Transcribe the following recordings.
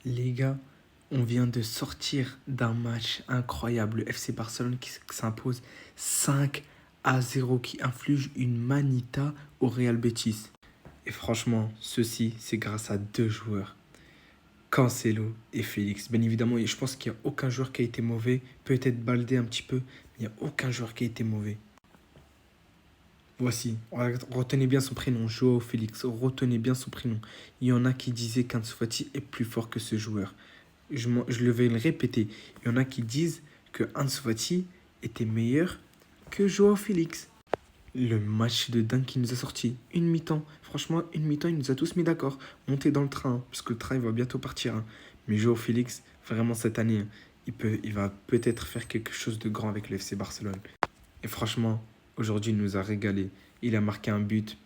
Les gars, on vient de sortir d'un match incroyable. Le FC Barcelone qui s'impose 5-0, qui inflige une manita au Real Betis. Et franchement, ceci, c'est grâce à deux joueurs, Cancelo et Félix. Bien évidemment, je pense qu'il n'y a aucun joueur qui a été mauvais. Peut-être Baldé un petit peu, mais il n'y a aucun joueur qui a été mauvais. Voici, retenez bien son prénom, Joao Félix, retenez bien son prénom. Il y en a qui disaient qu'Ansu Fati est plus fort que ce joueur. Je vais le répéter. Il y en a qui disent que Ansu Fati était meilleur que Joao Félix. Le match de dingue qui nous a sorti. Une mi-temps. Franchement, une mi-temps, il nous a tous mis d'accord. Montez dans le train, parce que le train il va bientôt partir. Mais Joao Félix, vraiment cette année, il va peut-être faire quelque chose de grand avec le FC Barcelone. Et franchement, aujourd'hui, il nous a régalé. Il a marqué un but.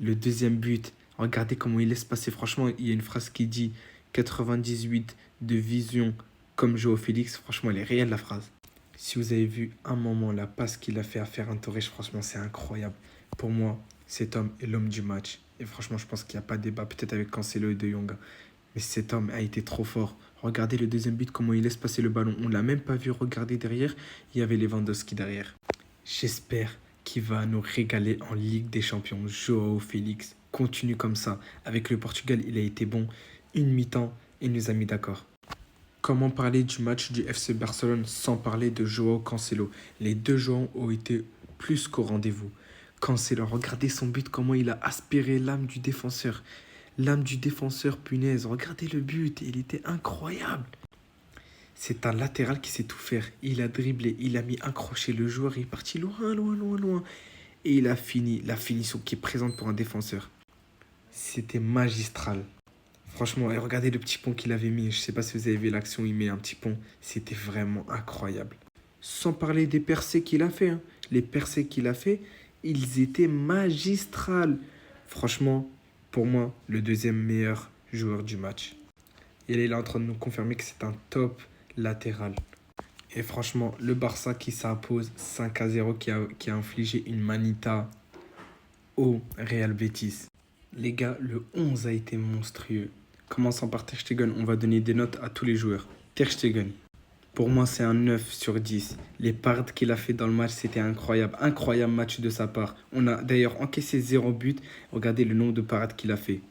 Le deuxième but, regardez comment il laisse passer. Franchement, il y a une phrase qui dit 98 de vision comme Joao Félix. Franchement, elle est réelle la phrase. Si vous avez vu un moment la passe qu'il a fait à Ferran Torres, franchement, c'est incroyable. Pour moi, cet homme est l'homme du match. Et franchement, je pense qu'il n'y a pas de débat, peut-être avec Cancelo et De Jong. Mais cet homme a été trop fort. Regardez le deuxième but, comment il laisse passer le ballon. On ne l'a même pas vu regarder derrière. Il y avait Lewandowski derrière. J'espère qu'il va nous régaler en Ligue des Champions. Joao Félix continue comme ça. Avec le Portugal, il a été bon. Une mi-temps, il nous a mis d'accord. Comment parler du match du FC Barcelone sans parler de Joao Cancelo? Les deux joueurs ont été plus qu'au rendez-vous. Cancelo, regardez son but, comment il a aspiré l'âme du défenseur. L'âme du défenseur, punaise. Regardez le but, il était incroyable. C'est un latéral qui sait tout faire. Il a dribblé, il a mis un crochet. Le joueur est parti loin, loin, loin, loin. Et il a fini. La finition qui est présente pour un défenseur. C'était magistral. Franchement, et regardez le petit pont qu'il avait mis. Je ne sais pas si vous avez vu l'action, il met un petit pont. C'était vraiment incroyable. Sans parler des percées qu'il a fait. Les percées qu'il a fait, ils étaient magistrales. Franchement, pour moi, le deuxième meilleur joueur du match. Et là, il est en train de nous confirmer que c'est un top latéral. Et franchement, le Barça qui s'impose 5-0, qui a infligé une manita au Real Betis. Les gars, le 11 a été monstrueux. Commençons par Ter Stegen, on va donner des notes à tous les joueurs. Ter Stegen, pour moi c'est un 9 sur 10. Les parades qu'il a fait dans le match, c'était incroyable. Incroyable match de sa part. On a d'ailleurs encaissé 0 but. Regardez le nombre de parades qu'il a fait.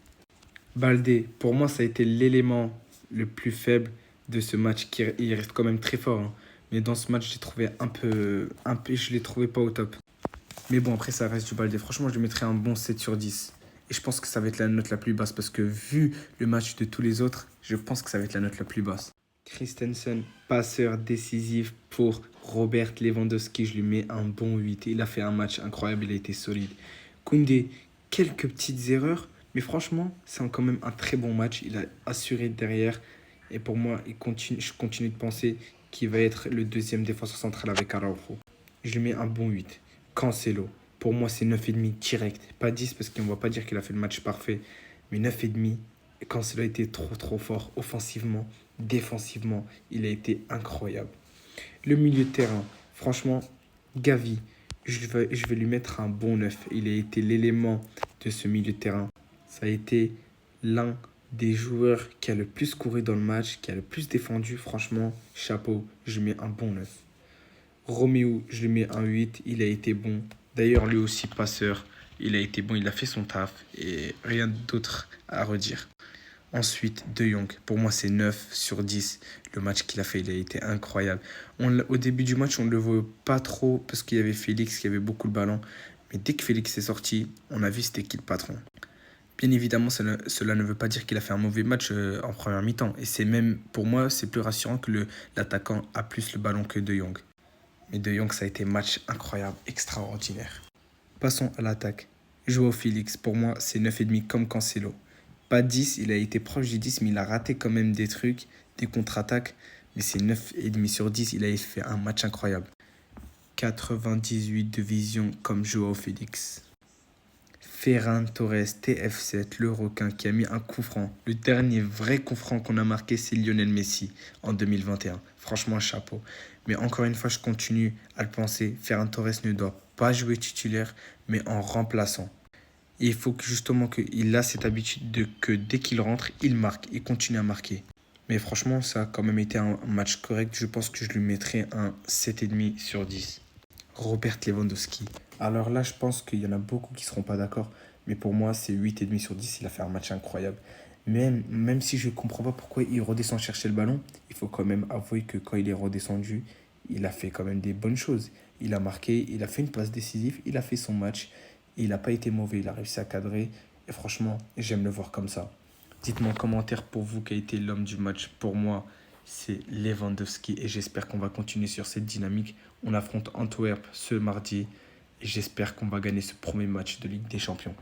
Baldé, pour moi ça a été l'élément le plus faible de ce match. Il reste quand même très fort. Mais dans ce match, j'ai trouvé je l'ai trouvé pas au top. Mais bon, après ça reste du Baldé. Franchement, je lui mettrais un bon 7 sur 10. Et je pense que ça va être la note la plus basse parce que vu le match de tous les autres, je pense que ça va être la note la plus basse. Christensen, passeur décisif pour Robert Lewandowski, je lui mets un bon 8. Il a fait un match incroyable, il a été solide. Koundé, quelques petites erreurs, mais franchement, c'est quand même un très bon match. Il a assuré derrière. Et pour moi, je continue de penser qu'il va être le deuxième défenseur central avec Araujo. Je lui mets un bon 8. Cancelo, pour moi, c'est 9,5 direct. Pas 10 parce qu'on ne va pas dire qu'il a fait le match parfait. Mais 9,5. Cancelo a été trop, trop fort offensivement, défensivement. Il a été incroyable. Le milieu de terrain, franchement, Gavi, je vais lui mettre un bon 9. Il a été l'élément de ce milieu de terrain. Ça a été l'un des joueurs qui a le plus couru dans le match, qui a le plus défendu. Franchement, chapeau, je lui mets un bon 9. Roméo, je lui mets un 8. Il a été bon. D'ailleurs, lui aussi, passeur. Il a été bon, il a fait son taf. Et rien d'autre à redire. Ensuite, De Jong. Pour moi, c'est 9 sur 10. Le match qu'il a fait, il a été incroyable. Au début du match, on ne le voit pas trop parce qu'il y avait Félix qui avait beaucoup le ballon. Mais dès que Félix est sorti, on a vu c'était qui le patron. Bien évidemment, cela ne veut pas dire qu'il a fait un mauvais match en première mi-temps. Et c'est même, pour moi, c'est plus rassurant que l'attaquant a plus le ballon que De Jong. Mais De Jong, ça a été un match incroyable, extraordinaire. Passons à l'attaque. Joao Félix, pour moi, c'est 9,5 comme Cancelo. Pas 10, il a été proche du 10, mais il a raté quand même des trucs, des contre-attaques. Mais c'est 9,5 sur 10, il a fait un match incroyable. 98 de vision comme Joao Félix. Ferran Torres, TF7, le requin qui a mis un coup franc. Le dernier vrai coup franc qu'on a marqué, c'est Lionel Messi en 2021. Franchement, chapeau. Mais encore une fois, je continue à le penser. Ferran Torres ne doit pas jouer titulaire, mais en remplaçant. Et il faut que justement qu'il a cette habitude que dès qu'il rentre, il marque. Il continue à marquer. Mais franchement, ça a quand même été un match correct. Je pense que je lui mettrais un 7,5 sur 10. Robert Lewandowski. Alors là, je pense qu'il y en a beaucoup qui ne seront pas d'accord. Mais pour moi, c'est 8,5 sur 10. Il a fait un match incroyable. Même si je ne comprends pas pourquoi il redescend chercher le ballon, il faut quand même avouer que quand il est redescendu, il a fait quand même des bonnes choses. Il a marqué, il a fait une passe décisive, il a fait son match. Il n'a pas été mauvais, il a réussi à cadrer. Et franchement, j'aime le voir comme ça. Dites-moi en commentaire pour vous qui a été l'homme du match. Pour moi, c'est Lewandowski et j'espère qu'on va continuer sur cette dynamique. On affronte Antwerp ce mardi et j'espère qu'on va gagner ce premier match de Ligue des Champions.